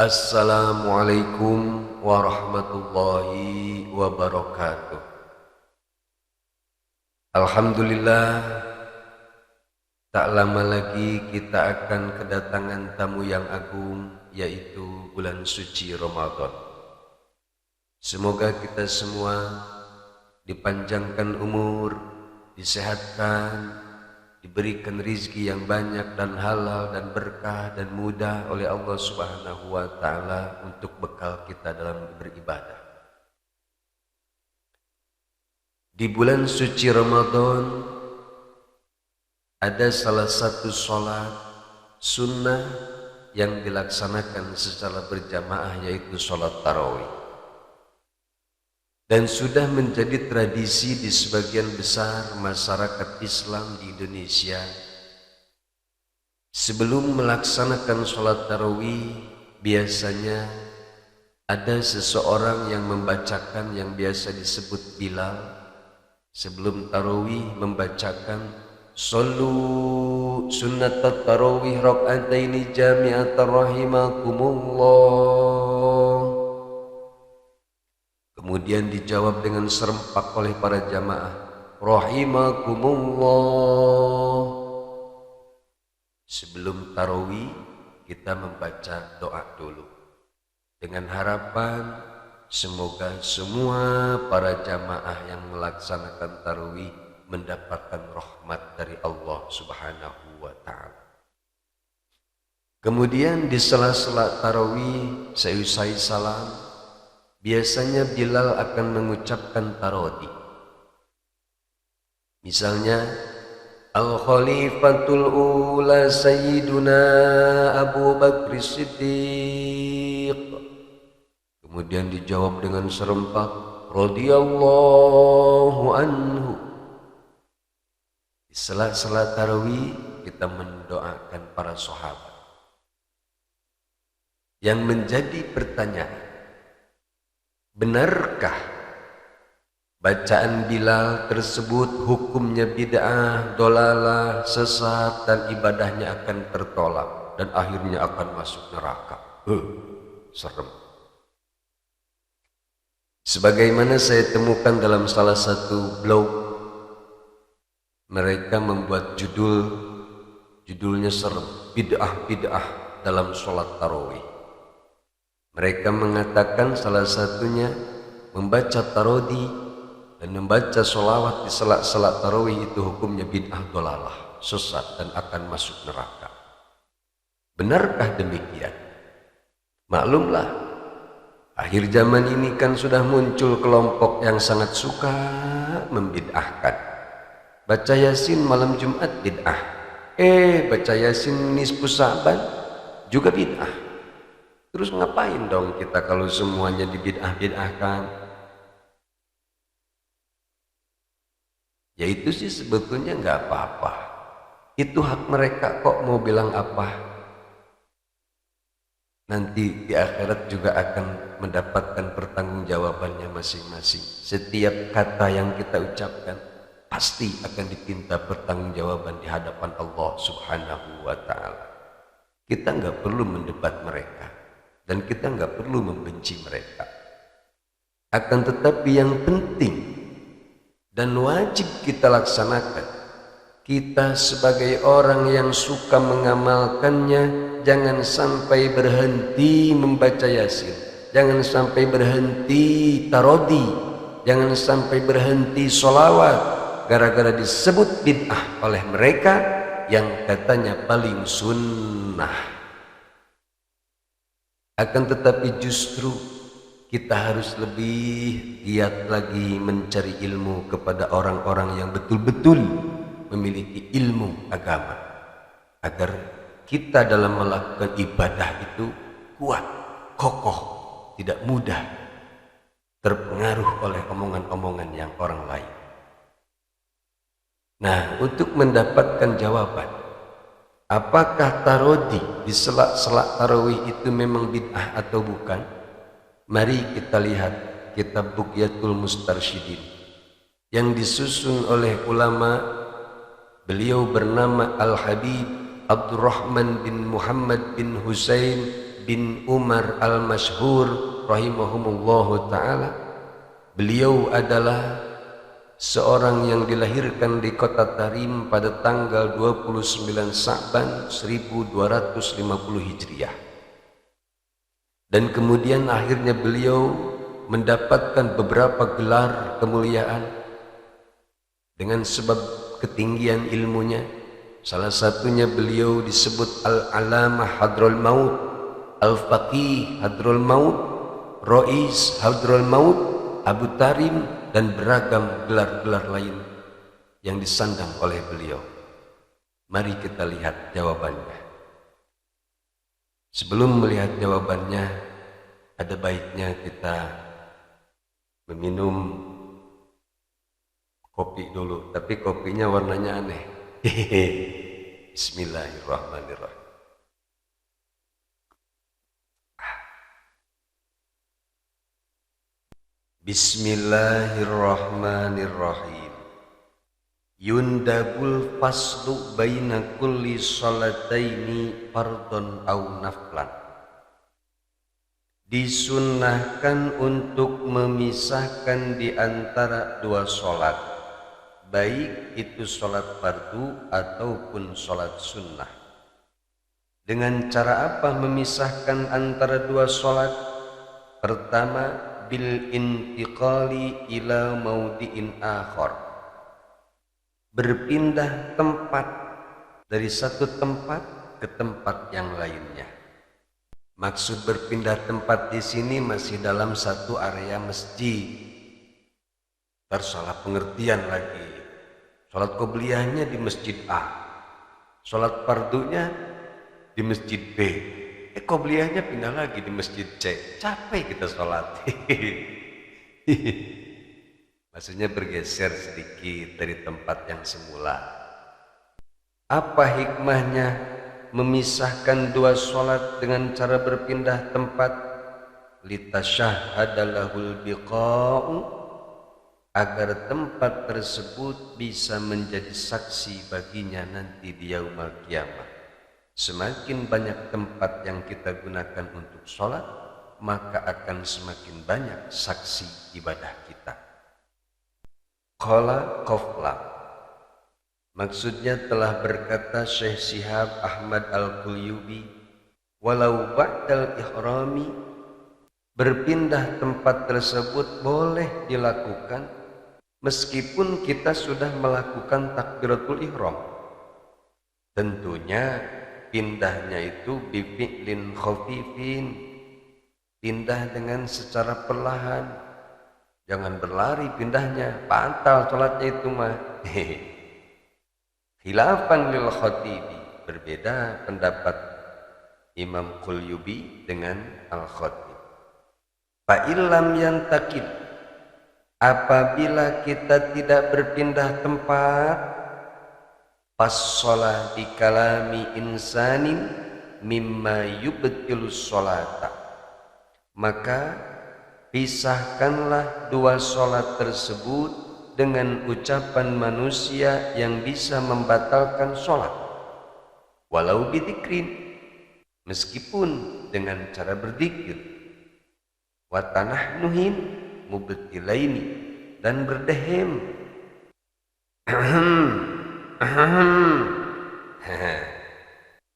Assalamualaikum warahmatullahi wabarakatuh. Alhamdulillah, tak lama lagi kita akan kedatangan tamu yang agung, yaitu bulan suci Ramadan. Semoga kita semua dipanjangkan umur, disehatkan, diberikan rizki yang banyak dan halal dan berkah dan mudah oleh Allah Subhanahu wa ta'ala untuk bekal kita dalam beribadah. Di bulan suci Ramadan ada salah satu sholat sunnah yang dilaksanakan secara berjamaah, yaitu sholat tarawih. Dan sudah menjadi tradisi di sebagian besar masyarakat Islam di Indonesia. Sebelum melaksanakan sholat tarawih, biasanya ada seseorang yang membacakan yang biasa disebut Bilal. Sebelum tarawih membacakan Sallu sunnatat tarawih rak'ataini jami'atan rahimakumullah. Kemudian dijawab dengan serempak oleh para jamaah, rahimakumullah. Sebelum tarawih kita membaca doa dulu dengan harapan semoga semua para jamaah yang melaksanakan tarawih mendapatkan rahmat dari Allah Subhanahu wa ta'ala. Kemudian di sela-sela tarawih, seusai salam, biasanya Bilal akan mengucapkan tarodi. Misalnya, Al-Khalifatul Ula Sayyiduna Abu Bakr Siddiq. Kemudian dijawab dengan serempak, radhiyallahu anhu. Di sela-sela tarawih kita mendoakan para sahabat. Yang menjadi pertanyaan, benarkah bacaan Bilal tersebut hukumnya bid'ah, dolalah, sesat, dan ibadahnya akan tertolak dan akhirnya akan masuk neraka? Serem. Sebagaimana saya temukan dalam salah satu blog, mereka membuat judulnya serem, bid'ah dalam sholat tarawih. Mereka mengatakan salah satunya membaca tarodi dan membaca sholawat di sela-sela tarawih itu hukumnya bid'ah dolalah, sesat, dan akan masuk neraka. Benarkah demikian? Maklumlah, akhir zaman ini kan sudah muncul kelompok yang sangat suka membid'ahkan. Baca Yasin malam Jumat bid'ah. Baca Yasin nisfu Sa'ban juga bid'ah. Terus ngapain dong kita kalau semuanya dibid'ah-bid'ahkan? Ya itu sih sebetulnya nggak apa-apa. Itu hak mereka, kok mau bilang apa. Nanti di akhirat juga akan mendapatkan pertanggungjawabannya masing-masing. Setiap kata yang kita ucapkan pasti akan diminta pertanggungjawaban di hadapan Allah Subhanahu wa ta'ala. Kita nggak perlu mendebat mereka dan kita nggak perlu membenci mereka. Akan tetapi yang penting dan wajib kita laksanakan, kita sebagai orang yang suka mengamalkannya, jangan sampai berhenti membaca Yasin, jangan sampai berhenti tarodi, jangan sampai berhenti sholawat gara-gara disebut bid'ah oleh mereka yang katanya paling sunnah. Akan tetapi justru kita harus lebih giat lagi mencari ilmu kepada orang-orang yang betul-betul memiliki ilmu agama, agar kita dalam melakukan ibadah itu kuat, kokoh, tidak mudah terpengaruh oleh omongan-omongan yang orang lain. Nah, untuk mendapatkan jawaban, apakah tarodi di sela-sela tarawih itu memang bid'ah atau bukan? Mari kita lihat kitab Bughyatul Mustarsyidin yang disusun oleh ulama. Beliau bernama Al-Habib Abdurrahman bin Muhammad bin Husain bin Umar al-Masyhur rahimahumullahu ta'ala, beliau adalah seorang yang dilahirkan di kota Tarim pada tanggal 29 Sa'ban 1250 Hijriah. Dan kemudian akhirnya beliau mendapatkan beberapa gelar kemuliaan dengan sebab ketinggian ilmunya. Salah satunya beliau disebut Al-Alamah Hadrul Maut, Al-Faqih Hadrul Maut, Rois Hadrul Maut, Abu Tarim, dan beragam gelar-gelar lain yang disandang oleh beliau. Mari kita lihat jawabannya. Sebelum melihat jawabannya, ada baiknya kita meminum kopi dulu, tapi kopinya warnanya aneh. Bismillahirrahmanirrahim. Bismillahirrahmanirrahim. Yundabul faslu baina kulli sholataini fardhon au naflan. Disunnahkan untuk memisahkan di antara dua sholat, baik itu sholat fardu ataupun sholat sunnah. Dengan cara apa memisahkan antara dua sholat? Pertama, bil intiqali ila maudi'in akhar, berpindah tempat dari satu tempat ke tempat yang lainnya. Maksud berpindah tempat di sini masih dalam satu area masjid. Tersalah pengertian lagi. Sholat qobliyahnya di masjid A, sholat fardunya di masjid B. Qobliyahnya pindah lagi di masjid C. Capek kita sholat. Maksudnya bergeser sedikit dari tempat yang semula. Apa hikmahnya memisahkan dua sholat dengan cara berpindah tempat? Litasyahhadalahul biqa'u, agar tempat tersebut bisa menjadi saksi baginya nanti di yaumul qiyamah. Semakin banyak tempat yang kita gunakan untuk sholat, maka akan semakin banyak saksi ibadah kita. Qala qafla, maksudnya telah berkata Syekh Syihab Ahmad Al-Qulyubi, walau ba'dal ihrami, berpindah tempat tersebut boleh dilakukan meskipun kita sudah melakukan takbiratul ihram. Tentunya pindahnya itu bifi'lin khafifin, pindah dengan secara perlahan, jangan berlari pindahnya, batal sholatnya itu mah. Khilafan lil khatibi, berbeda pendapat Imam Qulyubi dengan Al-Khatib. Fa'ilam yantakid, apabila kita tidak berpindah tempat, fassalah bi kalami insanin mimma yubtilus sholata, maka pisahkanlah dua sholat tersebut dengan ucapan manusia yang bisa membatalkan sholat, walau bidzikrin, meskipun dengan cara berzikir, wa tanahnuhin mubtilaini, dan berdehem.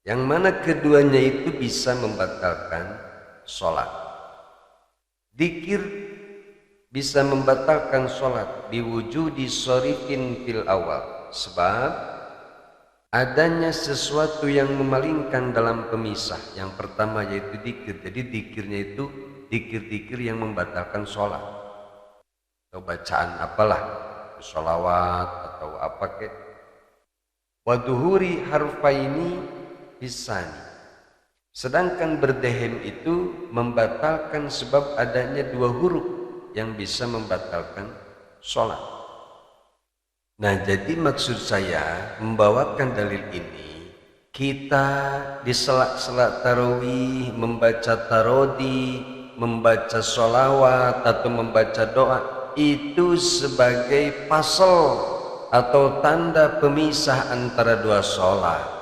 Yang mana keduanya itu bisa membatalkan sholat. Dzikir bisa membatalkan sholat biwujudi sharifin fil awal, sebab adanya sesuatu yang memalingkan dalam pemisah. Yang pertama yaitu dzikir. Jadi dzikirnya itu dzikir-dzikir yang membatalkan sholat, atau bacaan apalah, sholawat atau apa kek. Waduhuri harfaini bisani, sedangkan berdehem itu membatalkan sebab adanya dua huruf yang bisa membatalkan sholat. Nah, jadi maksud saya membawakan dalil ini, kita di sela-sela tarawih membaca tarodi, membaca sholawat atau membaca doa, itu sebagai fasal atau tanda pemisah antara dua sholat.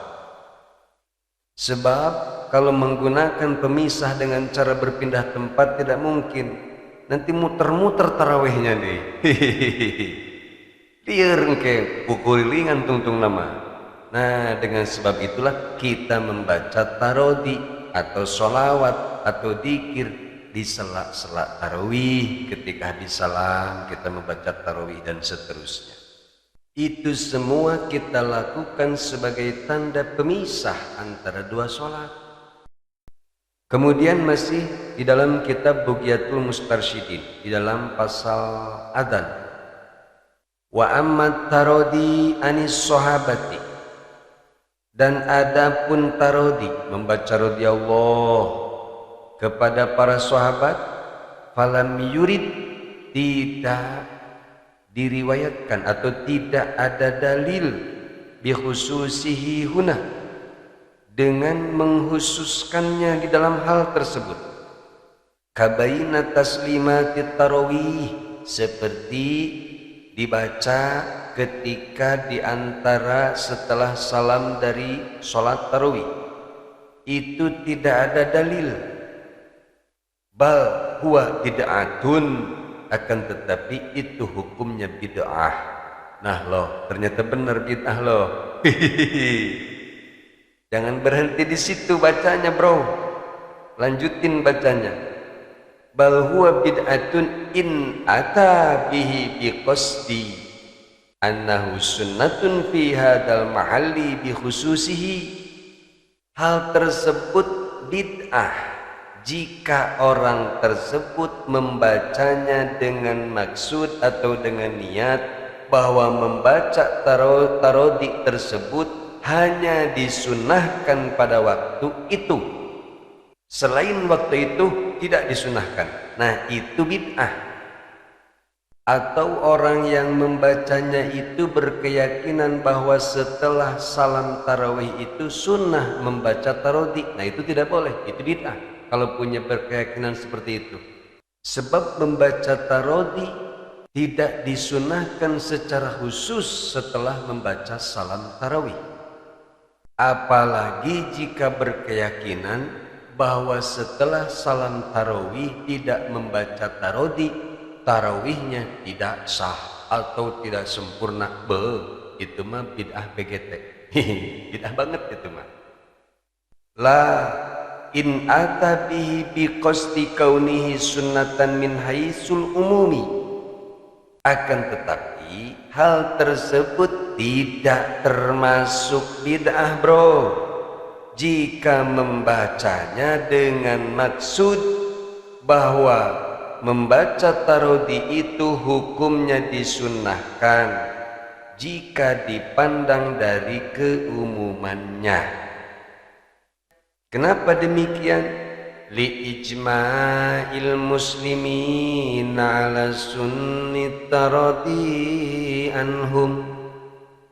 Sebab kalau menggunakan pemisah dengan cara berpindah tempat tidak mungkin. Nanti muter-muter tarawihnya nih. Liar engke pukulilingan tungtung nama. Nah, dengan sebab itulah kita membaca tarodi atau sholawat atau dikir di sela-sela tarawih. Ketika habis salam kita membaca tarawih dan seterusnya. Itu semua kita lakukan sebagai tanda pemisah antara dua sholat. Kemudian masih di dalam kitab Bughyatul Mustarsyidin di dalam pasal adzan, wa ammat tarodi anis sahabati, dan adapun tarodi membaca radhiyallahu kepada para sahabat, falam yurid, tidak diriwayatkan atau tidak ada dalil bi khususihi huna, dengan menghususkannya di dalam hal tersebut. Kabaina taslimatit tarawih, seperti dibaca ketika diantara setelah salam dari sholat tarawih, itu tidak ada dalil. Bal huwa bid'atun, akan tetapi itu hukumnya bid'ah. Nah loh, ternyata benar bid'ah loh. Jangan berhenti di situ bacanya, bro. Lanjutin bacanya. Bal huwa bid'atun in ata bihi biqasdi annahu sunnatun fi hadzal mahalli bi khususihi. Hal tersebut bid'ah jika orang tersebut membacanya dengan maksud atau dengan niat bahwa membaca tarodi tersebut hanya disunahkan pada waktu itu, selain waktu itu tidak disunahkan. Nah, itu bid'ah. Atau orang yang membacanya itu berkeyakinan bahwa setelah salam tarawih itu sunnah membaca tarodi. Nah, itu tidak boleh, itu bid'ah kalau punya berkeyakinan seperti itu. Sebab membaca tarodi tidak disunahkan secara khusus setelah membaca salam tarawih. Apalagi jika berkeyakinan bahwa setelah salam tarawih tidak membaca tarodi, tarawihnya tidak sah atau tidak sempurna. Itu mah bid'ah PGT. Bid'ah banget itu mah. La in ata bihi biqasdi kaunihi sunnatan min haisul umumi, akan tetapi hal tersebut tidak termasuk bid'ah, bro, jika membacanya dengan maksud bahwa membaca tarodi itu hukumnya disunnahkan jika dipandang dari keumumannya. Kenapa demikian? Li ijma'il muslimin ala sunni tarodi anhum,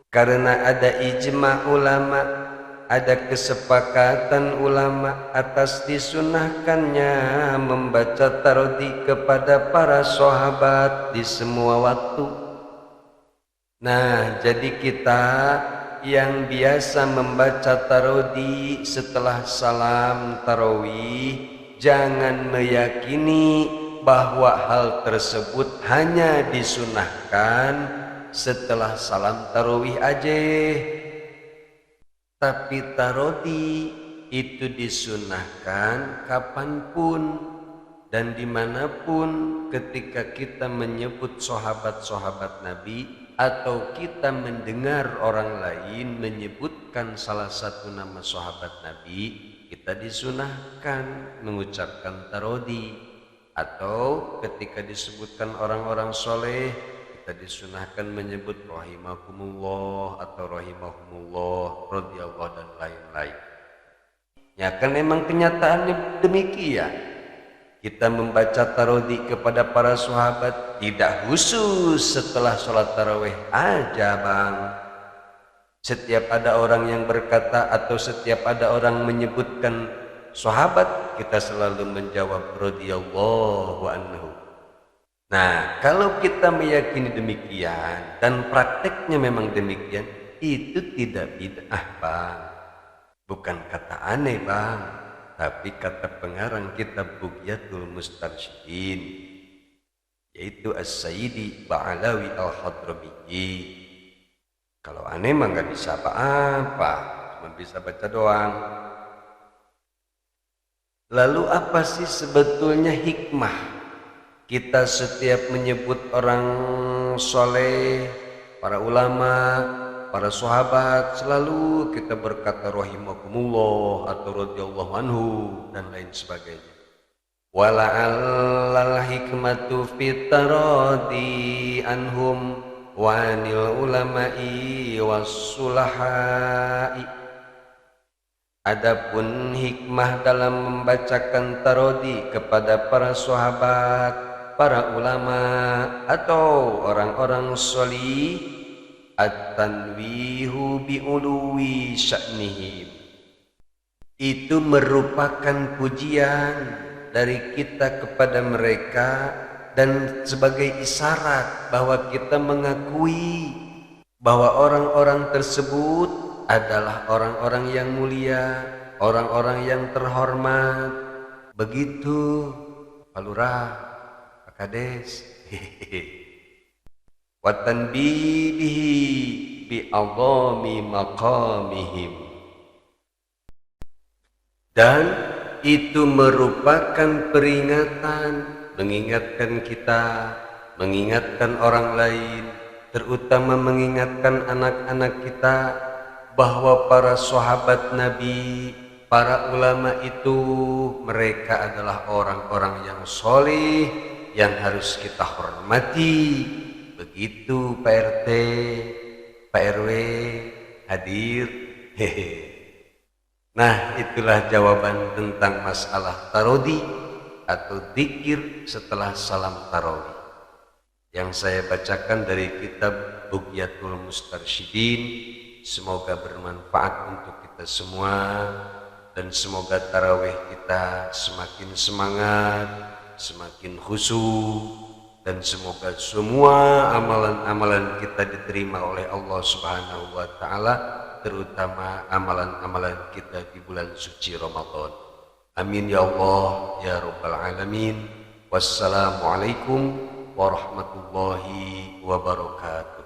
karena ada ijma' ulama, ada kesepakatan ulama atas disunahkannya membaca tarodi kepada para sahabat di semua waktu. Nah, jadi kita yang biasa membaca tarodi setelah salam tarawih, jangan meyakini bahwa hal tersebut hanya disunahkan setelah salam tarawih aja. Tapi tarodi itu disunahkan kapanpun dan dimanapun ketika kita menyebut sahabat-sahabat Nabi atau kita mendengar orang lain menyebutkan salah satu nama sahabat Nabi, kita disunahkan mengucapkan tarodi. Atau ketika disebutkan orang-orang soleh, kita disunahkan menyebut rahimakumullah atau rahimahumullah, radhiyallahu dan lain-lain. Ya kan memang kenyataannya demikian. Kita membaca tarodi kepada para sahabat tidak khusus setelah sholat tarawih aja, bang. Setiap ada orang yang berkata atau setiap ada orang menyebutkan sahabat, kita selalu menjawab radhiyallahu anhu. Nah, kalau kita meyakini demikian dan prakteknya memang demikian, itu tidak bid'ah, bang. Bukan kata aneh, bang. Tapi kata pengarang kitab Bughyatul Mustarsyidin, yaitu As-Sayyidi Ba'alawi Al-Hadramiyyi, kalau aneh mah nggak bisa apa-apa, cuma bisa baca doang. Lalu apa sih sebetulnya hikmah kita setiap menyebut orang soleh, para ulama, para sahabat, selalu kita berkata rahimakumullah atau radhiyallahu anhu dan lain sebagainya. Wala'allal hikmatu fitaradi anhum wanil ulama'i wassulahai. Adapun hikmah dalam membacakan tarodi kepada para sahabat, para ulama atau orang-orang sholih, at-tanwihu bi'uluwi sya'nihim, itu merupakan pujian dari kita kepada mereka dan sebagai isyarat bahwa kita mengakui bahwa orang-orang tersebut adalah orang-orang yang mulia, orang-orang yang terhormat. Begitu Pak Lurah, Pak Kades. Wa tanbihi bi'adhami maqamihim, dan itu merupakan peringatan, mengingatkan kita, mengingatkan orang lain, terutama mengingatkan anak-anak kita bahwa para sahabat Nabi, para ulama itu mereka adalah orang-orang yang soleh yang harus kita hormati. Begitu Pak RT, Pak RW hadir. Nah, itulah jawaban tentang masalah tarodi atau dzikir setelah salam tarawih yang saya bacakan dari kitab Bughyatul Mustarsyidin. Semoga bermanfaat untuk kita semua dan semoga tarawih kita semakin semangat, semakin khusyuk, dan semoga semua amalan-amalan kita diterima oleh Allah Subhanahu wa taala, terutama amalan-amalan kita di bulan suci Ramadan. Amin ya Allah ya rabbal alamin. Wassalamualaikum warahmatullahi wabarakatuh.